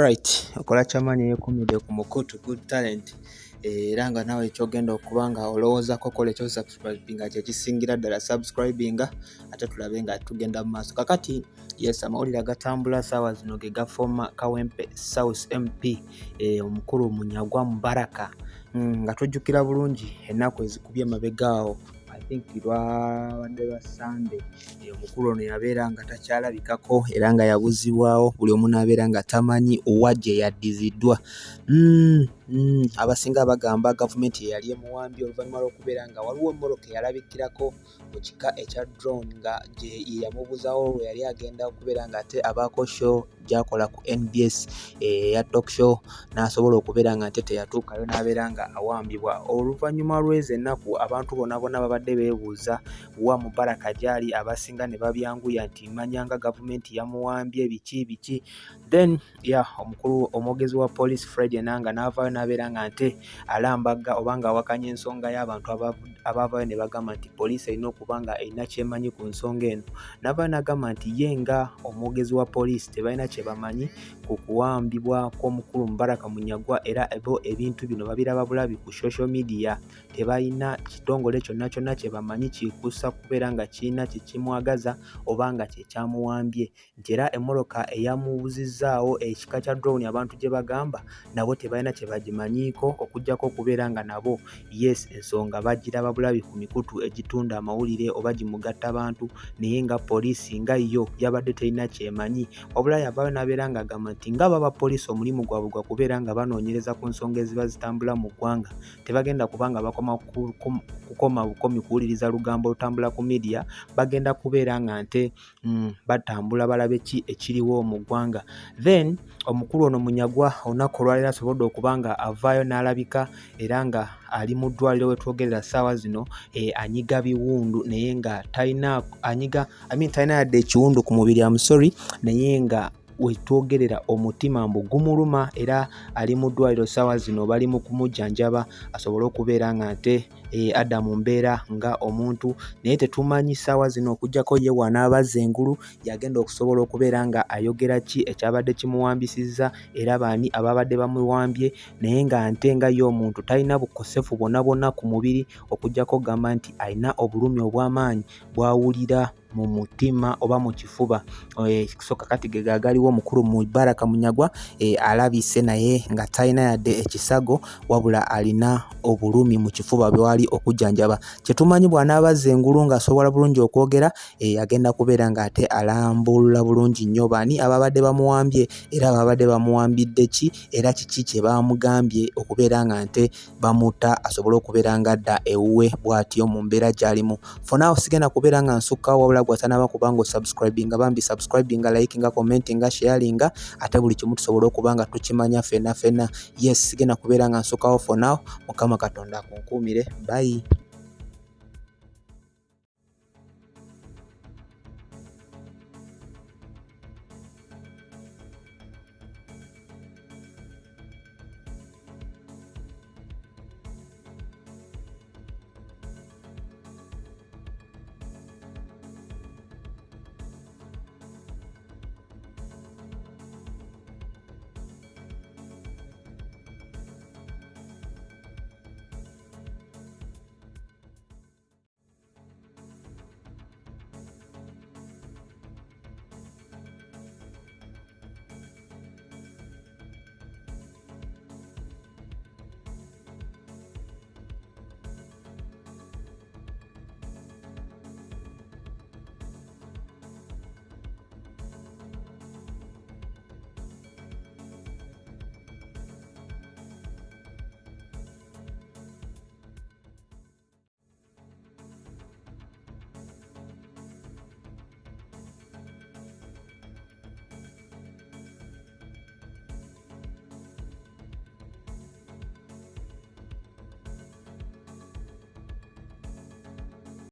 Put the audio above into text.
Alright, okola kyamanyi yekumidde ku mukutu good talent. Era nga nawe kyogenda okuba nga olowoozako kola ekyo subscribinga kyekisingira ddala subscribinga ate tulabe nga tugenda mu maaso. Kakati yes, amawulire agatambula ssaawa zino ge gafoma Kawempe South MP omukulu Munyagwa Mubaraka nga tujjukira bulungi ennaku ezikubye emabegaawo. I think lwabadde lwa Sunday omukulu ono yabeera nga takyalabikako era nga yabuzibwawo, buli omu n'abeera nga tamanyi owa gye yaddiziddwa. Abasinga bagamba gavumenti yali emuwambye oluvannyuma lw'okubeera nga waliwo emmoloka eyalabikirako mu kika ekya drone nga gye yamubuzawo lwe yali agenda okubeera nga ate abaako show gy'akola ku NBS eya talk show, n'asobola okubeera nga ate teyatuukayo n'abeera nga awambibwa. Oluvannyuma lw'ezo ennaku abantu bonna babadde beebuuza wa Mubaraka gy'ali, abasinga ne babyanguya nti manyanga gavumenti yamuwambye biki. Then omukulu omwogezi wa Poliisi Fred Enanga n'avaayo n'abeera nga nte alambaga oba nga awakanya ensonga y'abantu abaavaayo ne bagamba nti poliisi erina okuba nga erina kyemanyi ku nsonga eno. N'avaayo n'agamba nti ye nga omwogezi wa poliisi tebalina kye bamanyi ku kuwambibwa kw'omukulu Mubaraka Munyagwa, era ebintu bino babiraba bulabi ku social media. Tebalina kitongole kyonna kye bamanyi kikuusa kubeera nga kirina kye kimwagaza oba nga kye kyamuwambye, nti era emmoloka eyamubuzizzaawo ekika kya drone abantu gye bagamba nabo tebalina kye bagimanyiiko okuggyako okubeera nga nabo yes ensonga bagiraba bulabi ku mikutu egitunda amawulire oba gimugatta abantu, naye nga poliisi nga yo yabadde terina kyemanyi. Wabula yavaayo n'abeera nga agamba nti nga baba poliisi omulimu gwabwe gwa kubeera nga banoonyereza ku nsonga eziba zitambula mu ggwanga, tebagenda kuba nga bakoma kukoma bukomi kuwuliriza lugambo olutambula ku media, bagenda kubeera nga nte batambula balabe ki ekiriwo mu ggwanga. Then omukulu ono Munyagwa olunaku olwaleero asobodde okuba nga avaayo n'alabika era nga ali mu ddwaliro we twogerera ssaawa zino Anyiga Biwundu, naye nga talina yadde ekiwundu ku mubiri, naye nga wetwogerera omutima mbu gumuluma era ali mu ddwaliro ssaawa zino bali mu kumujjanjaba asobole okubeera nga nte adda mu mbeera nga omuntu, naye tetumanyi ssaawa zino okuggyako ye wanaabazza engulu yagenda okusobola okubeera nga ayogera ki ekyabadde kimuwambisizza era baani ababadde bamuwambye, naye nga nte nga ye omuntu talina bukosefu bwonna ku mubiri okuggyako okugamba nti alina obulumi obw'amaanyi bw'awulira mu mutima oba mu kifuba. So kakati ge gaagaliwo omukulu Mubaraka Munyagwa alabise naye nga talina yadde ekisago wabula alina obulumi mu kifuba bwali okujjanjaba. Kyetumanyi bw'anaabazza engulu ng'asobola bulungi okwogera agenda kubeera nga ate alambulula bulungi nnyo baani ababadde bamuwambye era babadde bamuwambidde ki era kiki kye bamugambye okubeera nga nte bamutta asobole okubeera nga adda ewuwe bw'atyo mu mbeera gy'alimu. For now sigenda kubeera nga nsukkawo wabula gwasanaba kubanga osubscribinga bambi subscribinga, likinga, commentinga, sharinga ate buli kimu tusobole okuba nga tukimanya ffenna. Yes, sigenda kubeera nga nsukkawo for now. Mukama Katonda akunkuumire. Bye.